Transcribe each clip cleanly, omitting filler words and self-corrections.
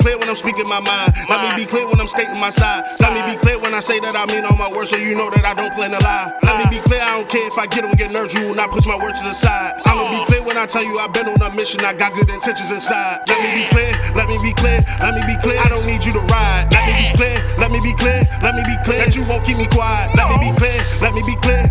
clear when I'm speaking my mind. Let me be clear when I'm stating my side. Let me be clear when I say that I mean all my words, so you know that I don't plan to lie. Let me be clear, I don't care if I get on get nerves, you will not push my words to the side. I'ma be clear when I tell you I've been on a mission, I got good intentions inside. Let me be clear, let me be clear, let me be clear. I don't need you to ride. Let me be clear, let me be clear, let me be clear. That you won't keep me quiet. Let me be clear, let me be clear.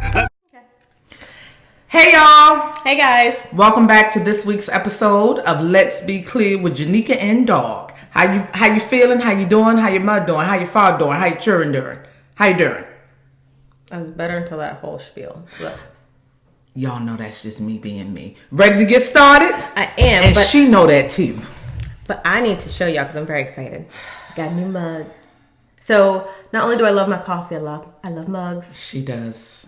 Hey y'all! Hey guys! Welcome back to this week's episode of Let's Be Clear with Janika and Dog. How you feeling? How you doing? How your mother doing? How your father doing? How your children doing? How you doing? I was better until that whole spiel. So. Y'all know that's just me being me. Ready to get started? I am, and she know that too. But I need to show y'all because I'm very excited. Got a new mug. So not only do I love my coffee, I love mugs. She does.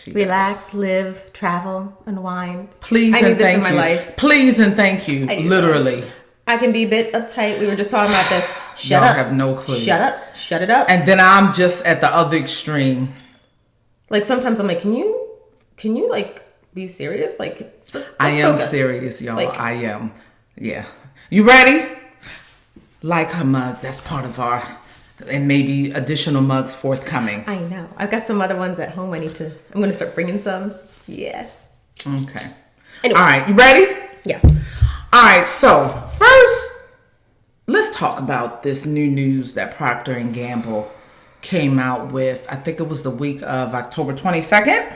Relax, live, travel, unwind. Please I and need this thank in my you. life. Please and thank you. Literally. I can be a bit uptight. We were just talking about this. Shut Y'all up. have no clue. Shut up. Shut it up. And then I'm just at the other extreme. Like sometimes I'm like, can you like be serious? Like I am serious, y'all. Like, I am. Yeah. You ready? Like her mug. That's part of our, and maybe additional mugs forthcoming. I know. I've got some other ones at home. I'm going to start bringing some. Yeah. Okay. Anyway. All right. You ready? Yes. All right. So first, let's talk about this new news that Procter & Gamble came out with. I think it was the week of October 22nd.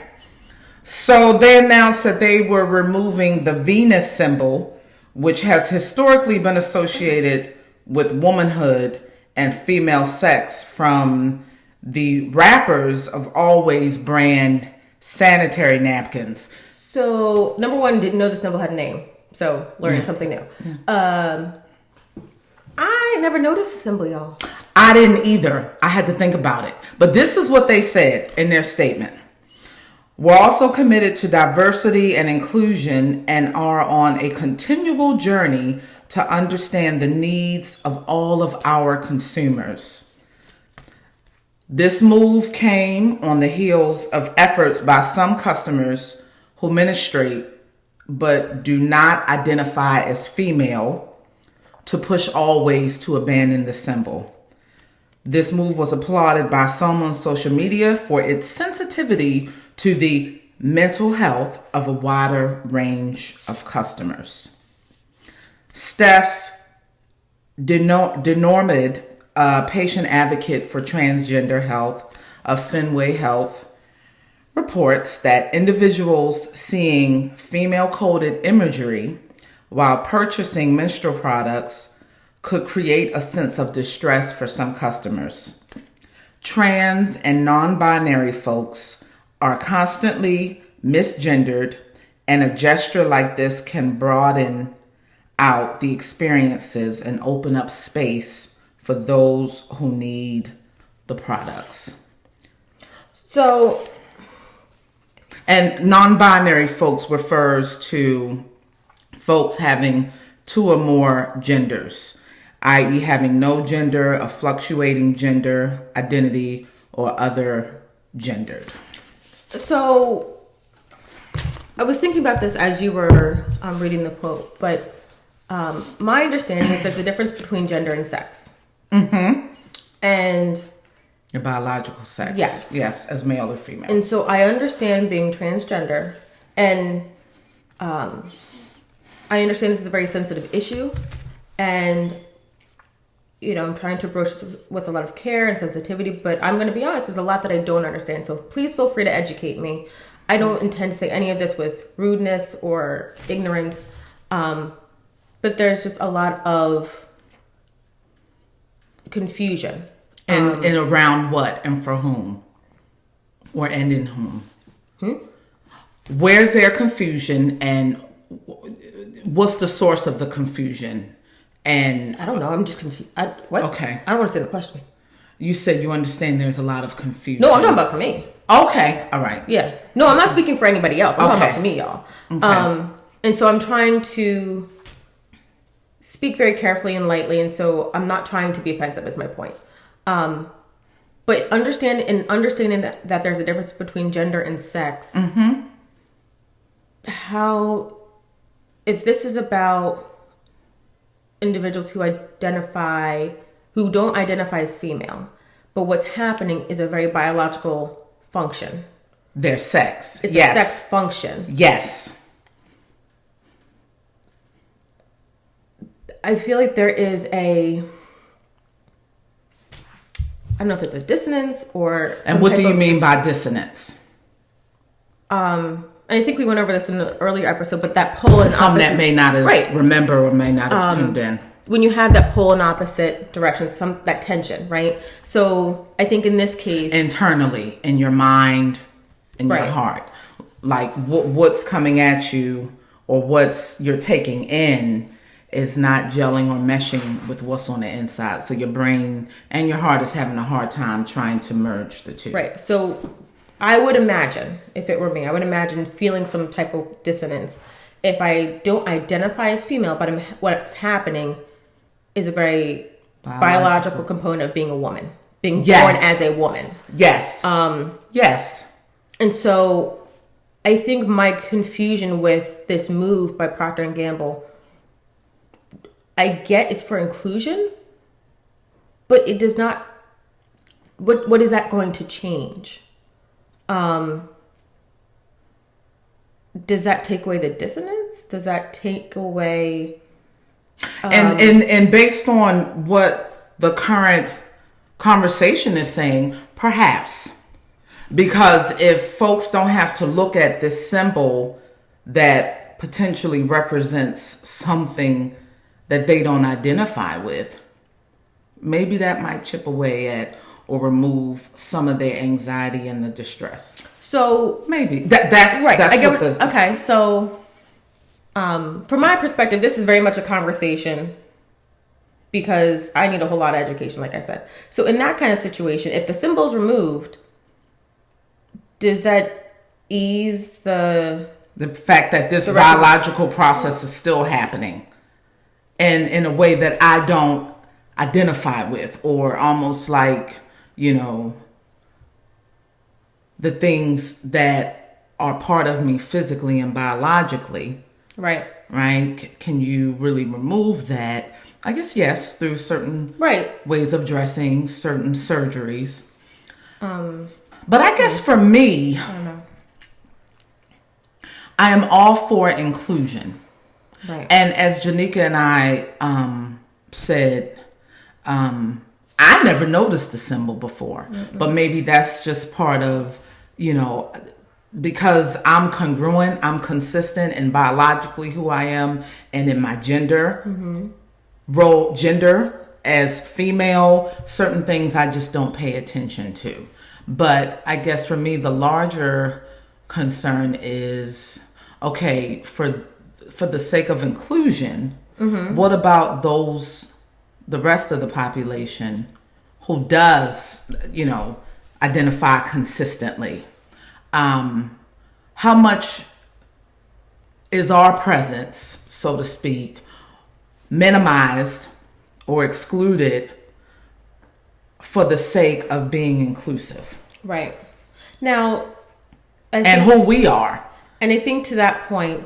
So they announced that they were removing the Venus symbol, which has historically been associated with womanhood and female sex, from the wrappers of Always brand sanitary napkins. So, number one, didn't know the symbol had a name. So, learning something new. Yeah. I never noticed the symbol, y'all. I didn't either. I had to think about it. But this is what they said in their statement. We're also committed to diversity and inclusion and are on a continual journey to understand the needs of all of our consumers. This move came on the heels of efforts by some customers who menstruate but do not identify as female to push Always to abandon the symbol. This move was applauded by some on social media for its sensitivity to the mental health of a wider range of customers. Steph DeNormand, a patient advocate for transgender health of Fenway Health, reports that individuals seeing female-coded imagery while purchasing menstrual products could create a sense of distress for some customers. Trans and non-binary folks are constantly misgendered, and a gesture like this can broaden out the experiences and open up space for those who need the products. So, and non-binary folks refers to folks having two or more genders, i.e. having no gender, a fluctuating gender identity, or other gendered. So, I was thinking about this as you were reading the quote, but my understanding is there's a difference between gender and sex. Mm-hmm. And your biological sex. Yes. Yes, as male or female. And so I understand being transgender, and I understand this is a very sensitive issue, and you know, I'm trying to approach this with a lot of care and sensitivity, but I'm going to be honest, there's a lot that I don't understand. So please feel free to educate me. I don't intend to say any of this with rudeness or ignorance, but there's just a lot of confusion. And around what and for whom? Or and in whom? Where's their confusion, and what's the source of the confusion? And I don't know. I'm just confused. What? Okay. I don't understand the question. You said you understand there's a lot of confusion. No, I'm talking about for me. Okay. All right. Yeah. No, I'm not speaking for anybody else. I'm talking about for me, y'all. Okay. And so I'm trying to speak very carefully and lightly, and so I'm not trying to be offensive is my point. But understanding that there's a difference between gender and sex. Mm-hmm. How, if this is about individuals who don't identify as female, but what's happening is a very biological function. Their sex. It's yes. a sex function. Yes. I feel like there is I don't know if it's a dissonance or. And what do you mean by dissonance? And I think we went over this in the earlier episode, but that pull in some opposite, that may not have remember or may not have tuned in. When you have that pull in opposite directions, that tension, right? So I think in this case, internally, in your mind, in your heart, like what's coming at you or what's you're taking in is not gelling or meshing with what's on the inside. So your brain and your heart is having a hard time trying to merge the two. Right. So I would imagine, if it were me, I would imagine feeling some type of dissonance if I don't identify as female, but what's happening is a very biological component of being a woman, being born as a woman. Yes. Yes. And so I think my confusion with this move by Procter & Gamble, I get it's for inclusion, but it does not, what is that going to change? Does that take away the dissonance? Does that take away... And based on what the current conversation is saying, perhaps. Because if folks don't have to look at this symbol that potentially represents something that they don't identify with, maybe that might chip away at or remove some of their anxiety and the distress. So maybe that's right. Okay, so from my perspective, this is very much a conversation because I need a whole lot of education, like I said. So in that kind of situation, if the symbol is removed, does that ease the fact that this biological process is still happening and in a way that I don't identify with, or almost like, you know, the things that are part of me physically and biologically. Right. Can you really remove that? I guess yes, through certain ways of dressing, certain surgeries. But I guess for me, I don't know. I am all for inclusion. Right. And as Janika and I said, I never noticed the symbol before. Mm-hmm. But maybe that's just part of, you know, because I'm congruent, I'm consistent in biologically who I am and in my gender role, gender as female, certain things I just don't pay attention to. But I guess for me, the larger concern is, okay, for the sake of inclusion, what about the rest of the population who does, you know, identify consistently? How much is our presence, so to speak, minimized or excluded for the sake of being inclusive? Right. Now, and who we are. And I think to that point,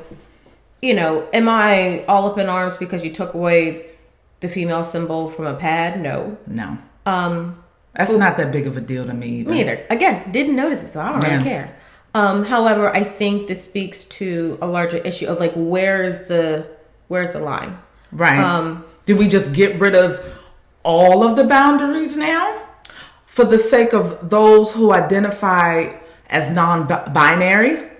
you know, am I all up in arms because you took away the female symbol from a pad? No. That's not that big of a deal to me either. Me either. Again, didn't notice it, so I don't really care. However, I think this speaks to a larger issue of like, where's the line? Right. Did we just get rid of all of the boundaries now for the sake of those who identify as non-binary?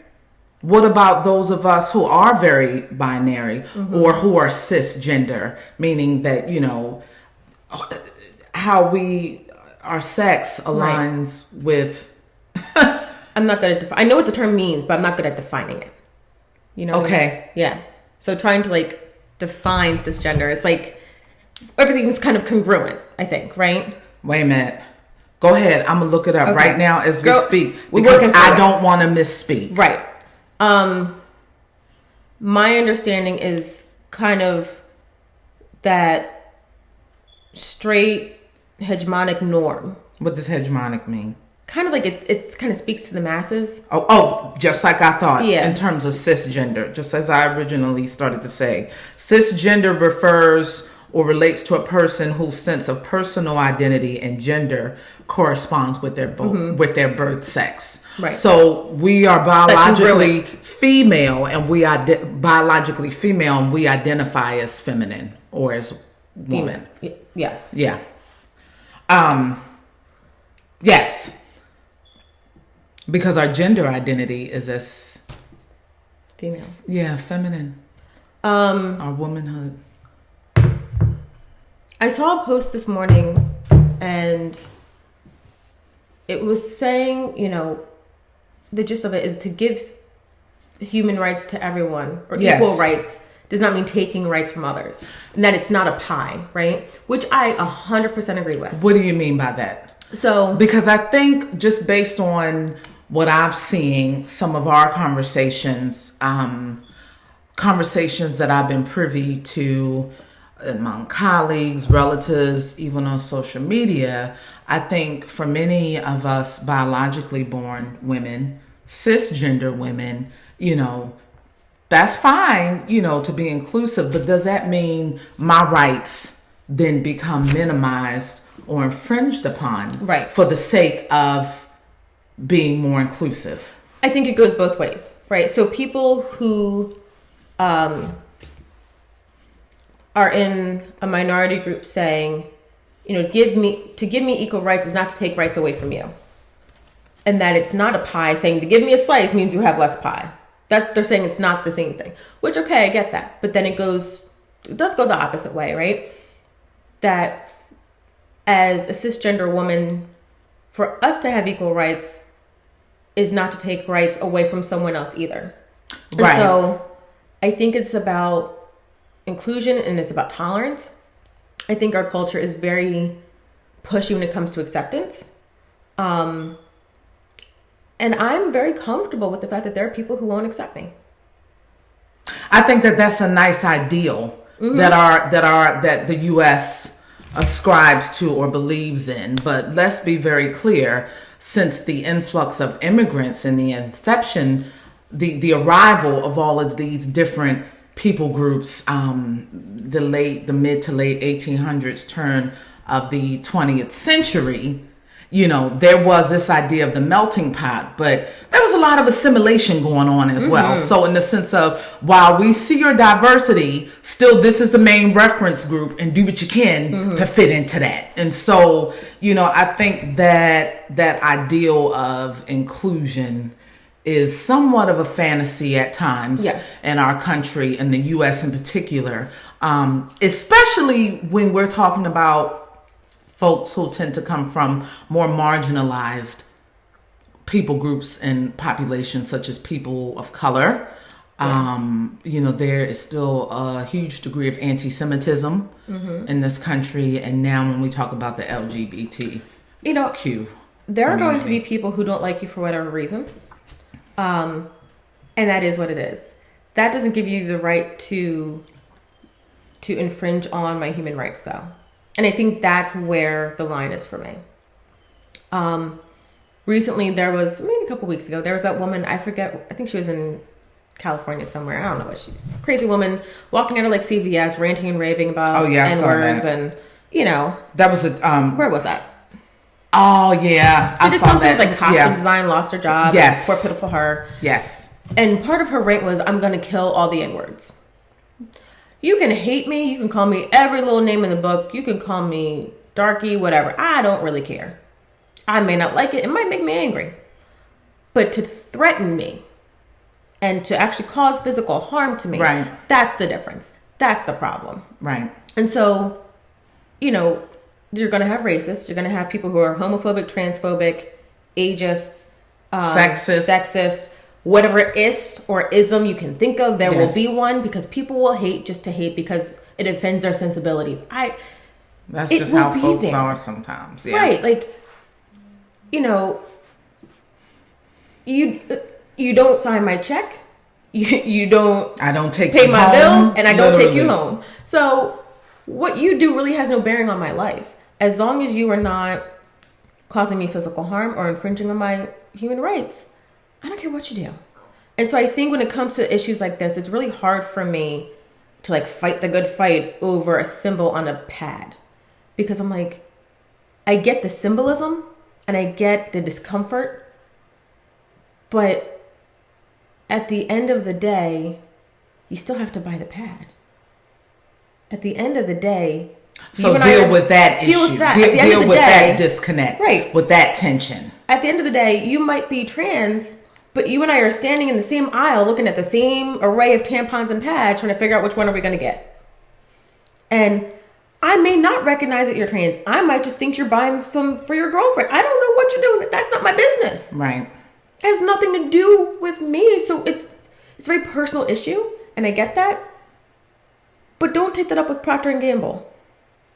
What about those of us who are very binary or who are cisgender, meaning that, you know, how our sex aligns with... I'm not good at I know what the term means, but I'm not good at defining it. You know? Okay. Yeah. So trying to like define cisgender, it's like everything's kind of congruent, I think, right? Wait a minute. Go ahead. I'm going to look it up right now as we speak because I don't want to misspeak. Right. My understanding is kind of that straight hegemonic norm. What does hegemonic mean? Kind of like it kind of speaks to the masses. Oh, just like I thought in terms of cisgender, just as I originally started to say. Cisgender refers or relates to a person whose sense of personal identity and gender corresponds with their with their birth sex. Right. So we are biologically female, and we biologically female, and we identify as feminine or as woman. Yes. Yeah. Yes. Because our gender identity is as Female. Yeah, feminine. Our womanhood. I saw a post this morning, and it was saying, you know, the gist of it is to give human rights to everyone, or Yes. equal rights does not mean taking rights from others, and that it's not a pie, right? Which I 100% agree with. What do you mean by that? So, Because I think just based on what I've seen, some of our conversations, conversations that I've been privy to among colleagues, relatives, even on social media, I think for many of us biologically born women, cisgender women, you know, that's fine, you know, to be inclusive, but does that mean my rights then become minimized or infringed upon Right. for the sake of being more inclusive? I think it goes both ways, right? So people who are in a minority group saying, you know, give me equal rights is not to take rights away from you. And that it's not a pie, saying to give me a slice means you have less pie. That they're saying it's not the same thing. Which, okay, I get that. But then it does go the opposite way, right? That as a cisgender woman, for us to have equal rights is not to take rights away from someone else either. Right. And so I think it's about inclusion and it's about tolerance. I think our culture is very pushy when it comes to acceptance. And I'm very comfortable with the fact that there are people who won't accept me. I think that that's a nice ideal that the U.S. ascribes to or believes in. But let's be very clear: since the influx of immigrants and the inception, the arrival of all of these different people groups, the mid to late 1800s, turn of the 20th century. You know, there was this idea of the melting pot, but there was a lot of assimilation going on as well. So in the sense of, while we see your diversity, still this is the main reference group and do what you can to fit into that. And so, you know, I think that that ideal of inclusion is somewhat of a fantasy at times. Yes. In our country, in the U.S. in particular, especially when we're talking about folks who tend to come from more marginalized people groups and populations, such as people of color. You know, there is still a huge degree of anti-Semitism in this country. And now when we talk about the LGBTQ, You know, there are going to be community. people who don't like you for whatever reason. And that is what it is. That doesn't give you the right to infringe on my human rights, though. And I think that's where the line is for me. Recently, there was, maybe a couple weeks ago, there was that woman, I forget, I think she was in California somewhere. I don't know what she's, crazy woman walking out of like CVS, ranting and raving about N-words and, you know. That was a, Where was that? oh yeah. She did something that. with like costume Yeah. design, lost her job. Yes. Poor pitiful her. Yes. And part of her rant was, I'm going to kill all the N-words. You can hate me. You can call me every little name in the book. You can call me darky, whatever. I don't really care. I may not like it. It might make me angry. But to threaten me and to actually cause physical harm to me, Right. That's the difference. That's the problem. Right. And so, you know, you're going to have racists. You're going to have people who are homophobic, transphobic, ageist, sexist, whatever ist or ism you can think of. There will be one, because people will hate just to hate because it offends their sensibilities. That's It just will how be folks there. are sometimes. Yeah. Right. Like, you know, you don't sign my check. You don't I don't take pay you my home, bills, and I don't take you literally. home. So what you do really has no bearing on my life. As long as you are not causing me physical harm or infringing on my human rights, I don't care what you do. And so I think when it comes to issues like this, it's really hard for me to like fight the good fight over a symbol on a pad. Because I'm like, I get the symbolism and I get the discomfort, but at the end of the day, you still have to buy the pad. At the end of the day, so deal with that issue. Deal with that. Deal with that disconnect. Right. With that tension. At the end of the day, you might be trans, but you and I are standing in the same aisle looking at the same array of tampons and pads trying to figure out which one are we going to get. And I may not recognize that you're trans. I might just think you're buying some for your girlfriend. I don't know what you're doing. That's not my business. Right. It has nothing to do with me. So it's a very personal issue, and I get that. But don't take that up with Procter & Gamble,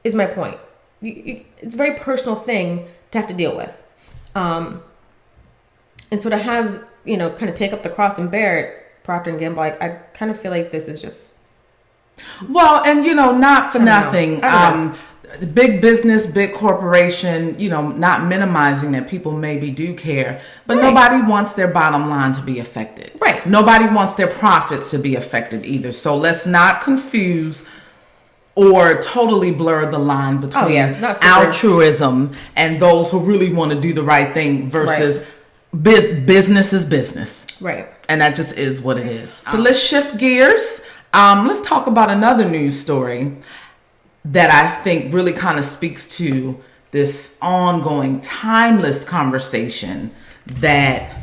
is my point. It's a very personal thing to have to deal with. And so to have, kind of take up the cross and bear it, Procter & Gamble, I kind of feel like this is just... Well, and, not for nothing. Big business, big corporation, not minimizing that people maybe do care, but nobody wants their bottom line to be affected. Right. Nobody wants their profits to be affected either. So let's not confuse or totally blur the line between altruism and those who really want to do the right thing versus business is business. Right. And that just is what it is. So let's shift gears. Let's talk about another news story that I think really kind of speaks to this ongoing, timeless conversation that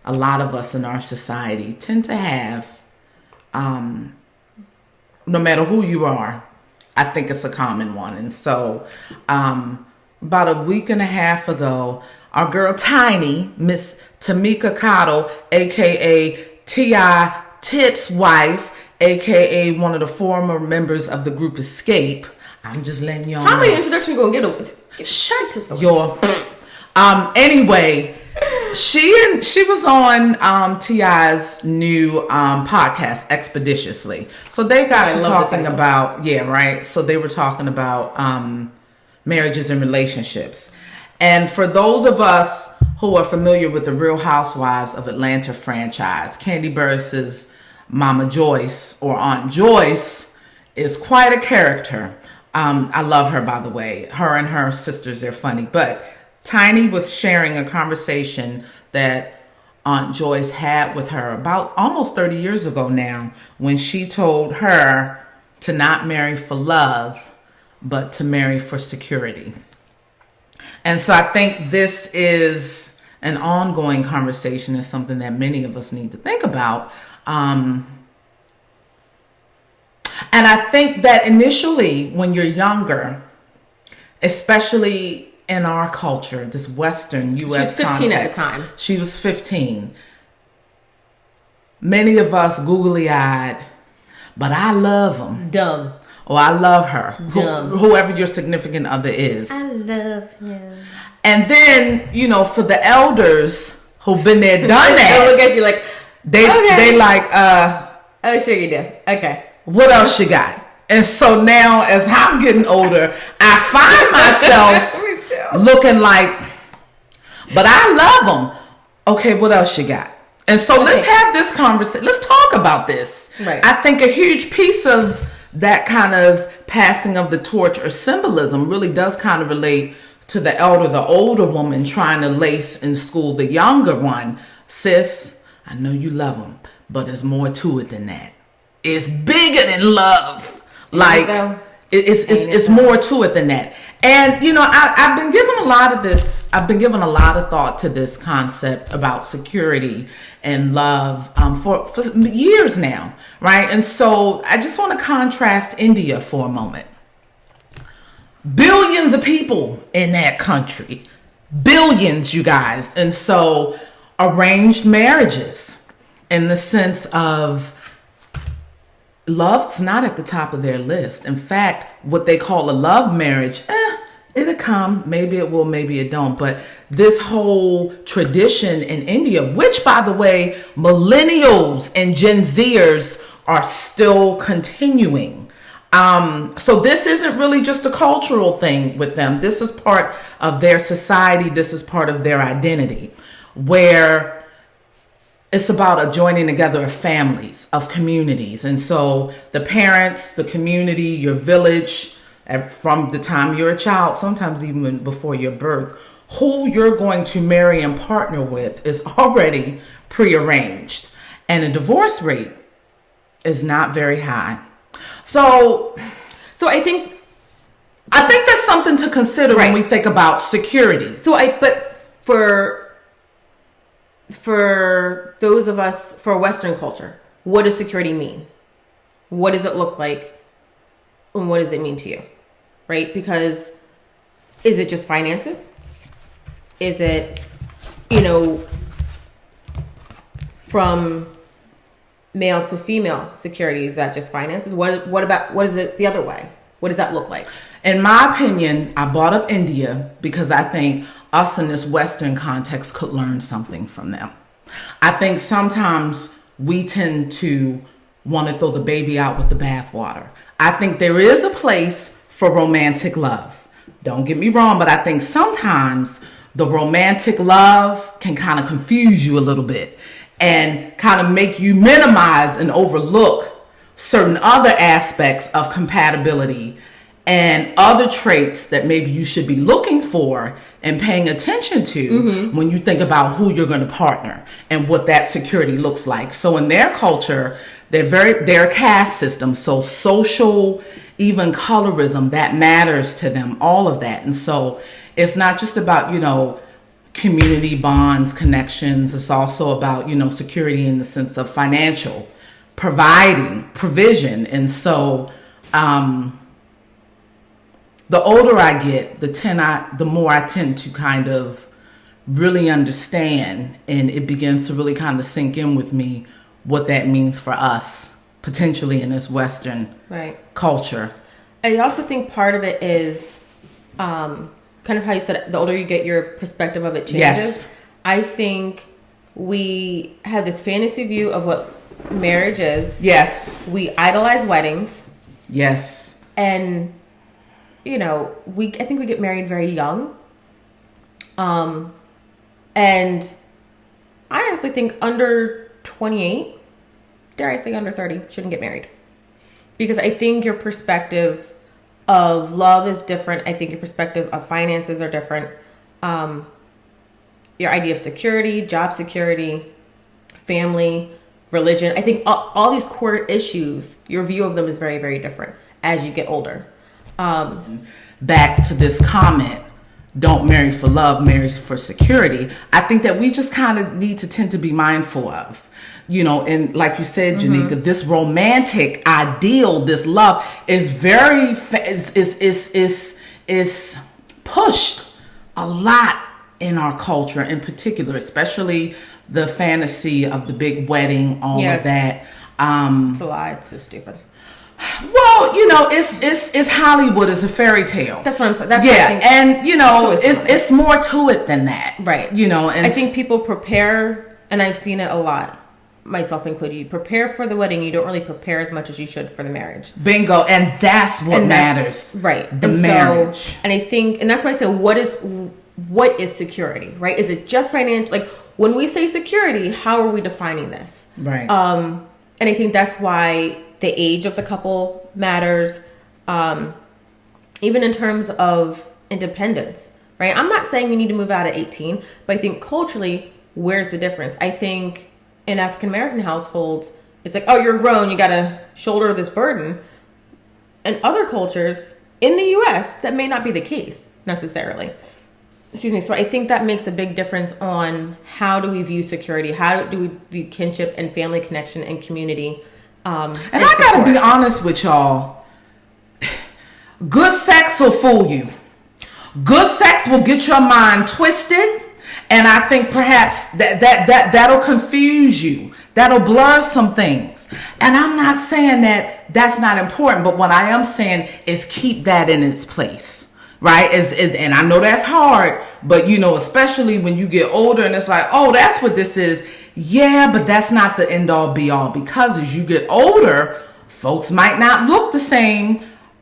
a lot of us in our society tend to have. No matter who you are, I think it's a common one. And so about a week and a half ago, our girl Tiny, Miss Tamika Cottle, a.k.a. T.I. Tip's wife, a.k.a. one of the former members of the group Escape. I'm just letting y'all know. How many introductions you gonna get? Shut your... Anyway, she was on T.I.'s new podcast, Expeditiously. So they got to talking about... Yeah, right? So they were talking about marriages and relationships. And for those of us who are familiar with the Real Housewives of Atlanta franchise, Kandi Burruss's Mama Joyce or Aunt Joyce is quite a character. I love her, by the way. Her and her sisters, they're funny. But Tiny was sharing a conversation that Aunt Joyce had with her about almost 30 years ago now, when she told her to not marry for love, but to marry for security. And so I think this is an ongoing conversation. It's something that many of us need to think about. And I think that initially, when you're younger, especially in our culture, this Western U.S. She was 15 context, at the time. She was 15. Many of us googly-eyed, but I love them. Dumb. Or I love her. Dumb. Whoever your significant other is. I love him. And then, for the elders who've been there, done that. They look at you like, they like, oh, sure you do. Okay. What else you got? And so now, as I'm getting older, I find myself looking like, but I love them. Okay, what else you got? And so let's have this conversation. Let's talk about this. Right. I think a huge piece of that kind of passing of the torch or symbolism really does kind of relate to the older woman trying to lace and school the younger one. Sis, I know you love them, but there's more to it than that. It's bigger than love. Like it's more to it than that. And I've been given a lot of this. I've been given a lot of thought to this concept about security and love for years now, right? And so I just want to contrast India for a moment. Billions of people in that country, billions, you guys, and so arranged marriages in the sense of love's not at the top of their list. In fact, what they call a love marriage, it'll come, maybe it will, maybe it don't. But this whole tradition in India, which, by the way, millennials and Gen Zers are still continuing. So this isn't really just a cultural thing with them. This is part of their society. This is part of their identity, where it's about a joining together of families, of communities. And so the parents, the community, your village, from the time you're a child, sometimes even before your birth, who you're going to marry and partner with is already prearranged. And the divorce rate is not very high. So I think that's something to consider when we think about security. But for those of us, for Western culture, what does security mean? What does it look like? And what does it mean to you? Right? Because is it just finances? Is it, from male to female security? Is that just finances? What is it the other way? What does that look like? In my opinion, I brought up India because I think us in this Western context could learn something from them. I think sometimes we tend to want to throw the baby out with the bathwater. I think there is a place for romantic love. Don't get me wrong, but I think sometimes the romantic love can kind of confuse you a little bit and kind of make you minimize and overlook certain other aspects of compatibility and other traits that maybe you should be looking for and paying attention to when you think about who you're going to partner and what that security looks like. So in their culture, they're a caste system. So social, even colorism, that matters to them, all of that. And so it's not just about, community bonds, connections. It's also about, security in the sense of financial, provision. And so, the older I get, the more I tend to kind of really understand, and it begins to really kind of sink in with me what that means for us, potentially in this Western culture. I also think part of it is kind of how you said, the older you get, your perspective of it changes. Yes. I think we have this fantasy view of what marriage is. Yes. We idolize weddings. Yes. And I think we get married very young. And I honestly think under 28, dare I say under 30, shouldn't get married. Because I think your perspective of love is different. I think your perspective of finances are different. Your idea of security, job security, family, religion. I think all these core issues, your view of them is very, very different as you get older. Back to this comment, don't marry for love, marry for security. I think that we just kind of need to tend to be mindful of, and like you said, Janika, this romantic ideal, this love is very, is pushed a lot in our culture in particular, especially the fantasy of the big wedding, all of that. It's a lie. It's so stupid. Well, it's Hollywood. It's a fairy tale. That's what I'm saying. That's what I think. And it's more to it than that, right? And I think people prepare, and I've seen it a lot, myself included. You prepare for the wedding, you don't really prepare as much as you should for the marriage. Bingo, and that's what matters, right? The marriage. So, and I think, and that's why I say, what is security, right? Is it just financial? Like when we say security, how are we defining this, right? And I think that's why the age of the couple matters, even in terms of independence, right? I'm not saying you need to move out at 18, but I think culturally, where's the difference? I think in African American households, it's like, oh, you're grown, you got to shoulder this burden. In other cultures, in the US, that may not be the case necessarily. Excuse me. So I think that makes a big difference on how do we view security? How do we view kinship and family connection and community? And I gotta be honest with y'all. Good sex will fool you. Good sex will get your mind twisted, and I think perhaps that'll confuse you. That'll blur some things. And I'm not saying that that's not important, but what I am saying is keep that in its place. Right? And I know that's hard, but especially when you get older and it's like, oh, that's what this is. Yeah, but that's not the end all be all, because as you get older, folks might not look the same.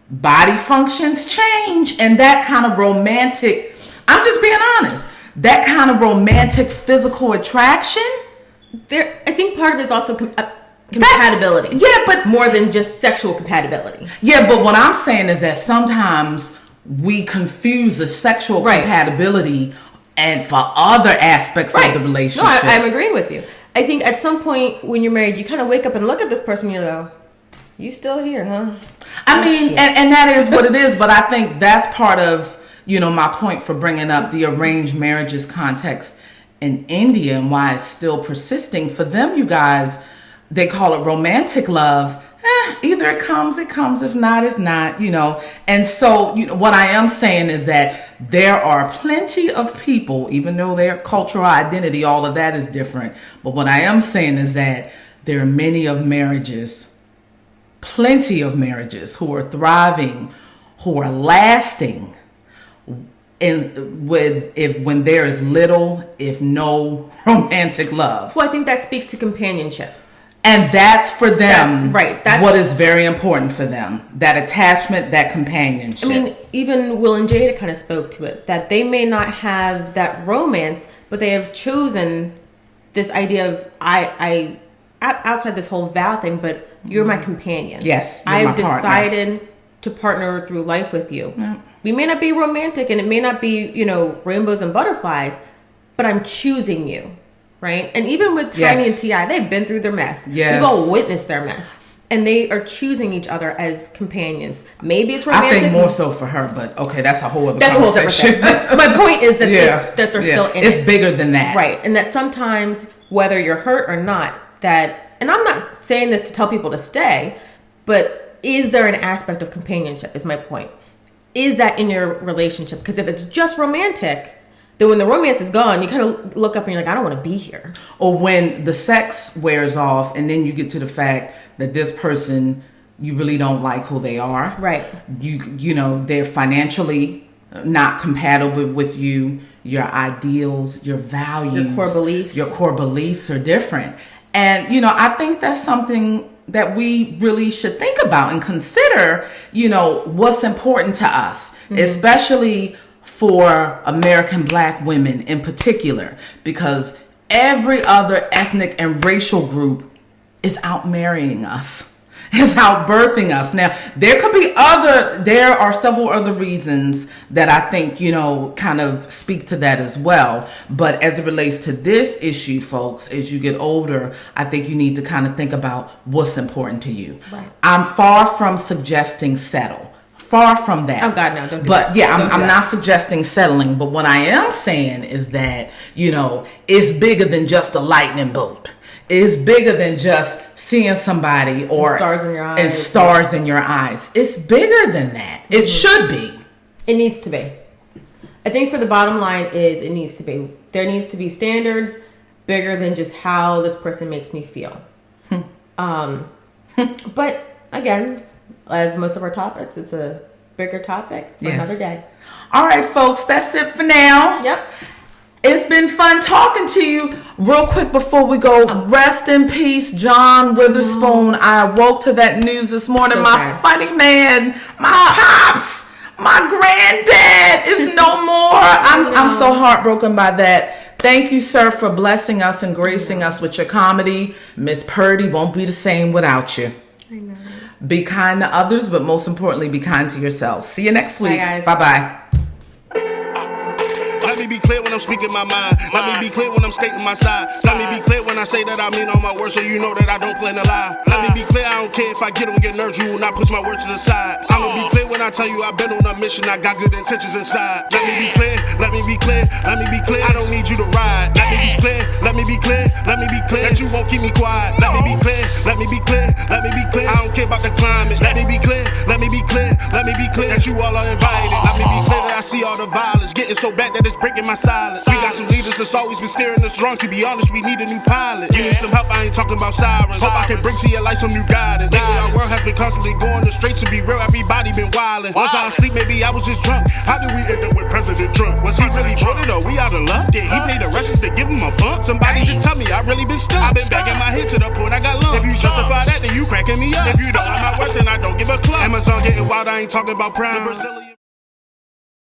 Body functions change, and that kind of romantic, I'm just being honest, that kind of romantic physical attraction I think part of it is also compatibility. But more than just sexual compatibility. Yeah, but what I'm saying is that sometimes we confuse the sexual compatibility and for other aspects of the relationship. No, I'm agreeing with you. I think at some point when you're married, you kind of wake up and look at this person and you go, you still here, huh? I mean, and that is what it is, but I think that's part of, my point for bringing up the arranged marriages context in India and why it's still persisting. For them, you guys, they call it romantic love. Either it comes, if not, And so, what I am saying is that there are plenty of people, even though their cultural identity, all of that is different. But what I am saying is that there are plenty of marriages who are thriving, who are lasting, when there is little, if no romantic love. Well, I think that speaks to companionship. And that's for them, that's what is very important for them. That attachment, that companionship. I mean, even Will and Jada kind of spoke to it, that they may not have that romance, but they have chosen this idea of, I outside this whole vow thing, but you're my companion. Yes, I've decided to partner through life with you. Yeah. We may not be romantic and it may not be, rainbows and butterflies, but I'm choosing you. Right? And even with Tiny and T.I., they've been through their mess. Yes. We've all witnessed their mess. And they are choosing each other as companions. Maybe it's romantic. I think more so for her, but okay, that's a whole other conversation. That's a whole different thing. My point is that, that they're still in it. It's bigger than that. Right. And that sometimes, whether you're hurt or not, and I'm not saying this to tell people to stay, but is there an aspect of companionship is my point. Is that in your relationship? Because if it's just romantic, then when the romance is gone, you kind of look up and you're like, I don't want to be here. Or when the sex wears off and then you get to the fact that this person, you really don't like who they are. Right. They're financially not compatible with you. Your ideals, your values. Your core beliefs are different. And, I think that's something that we really should think about and consider, what's important to us, especially for American Black women in particular, because every other ethnic and racial group is out marrying us, is out birthing us. Now, there are several other reasons that I think, kind of speak to that as well. But as it relates to this issue, folks, as you get older, I think you need to kind of think about what's important to you. Right. I'm far from suggesting settle. Far from that. Oh God, no! Don't do but that. Yeah, I'm not suggesting settling. But what I am saying is that it's bigger than just a lightning bolt. It's bigger than just seeing somebody or stars in your eyes. And stars in your eyes. It's bigger than that. It should be. It needs to be. I think for the bottom line is it needs to be. There needs to be standards bigger than just how this person makes me feel. But again, as most of our topics, it's a bigger topic for another day. All right, folks, that's it for now. Yep. It's been fun talking to you. Real quick before we go, rest in peace, John Witherspoon. I awoke to that news this morning. So my funny man, my pops, my granddad is no more. I'm so heartbroken by that. Thank you, sir, for blessing us and gracing us with your comedy. Miss Purdy won't be the same without you. I know. Be kind to others, but most importantly, be kind to yourself. See you next week. Bye-bye. Let me be clear when I'm speaking my mind. Let me be clear when I'm stating my side. Let me be clear when I say that I mean all my words, so you know that I don't plan to lie. Let me be clear, I don't care if I get nerves, you will not push my words to the side. I'ma be clear when I tell you I've been on a mission, I got good intentions inside. Let me be clear, let me be clear, let me be clear. I don't need you to ride. Let me be clear, let me be clear, let me be clear that you won't keep me quiet. Let me be clear, let me be clear, let me be clear. I don't care about the climate. Let me be clear, let me be clear, let me be clear that you all are invited. Let me be clear that I see all the violence getting so bad that it's breaking my silence. We got some leaders that's always been steering us wrong. To be honest, we need a new pilot. You need some help, I ain't talking about sirens. Hope I can bring to your life some new guidance. Lately our world has been constantly going astray. To be real, everybody been wildin'. Once I was asleep, maybe I was just drunk. How did we end up with President Trump? Was he really voted or we out of luck? Did he pay the Russians to give him a bump? Somebody just tell me I really been stuck. I've been banging my head to the point I got lumps. If you justify that, then you cracking me up. If you don't like my work, then I don't give a cluck. Amazon getting wild, I ain't talking about prime.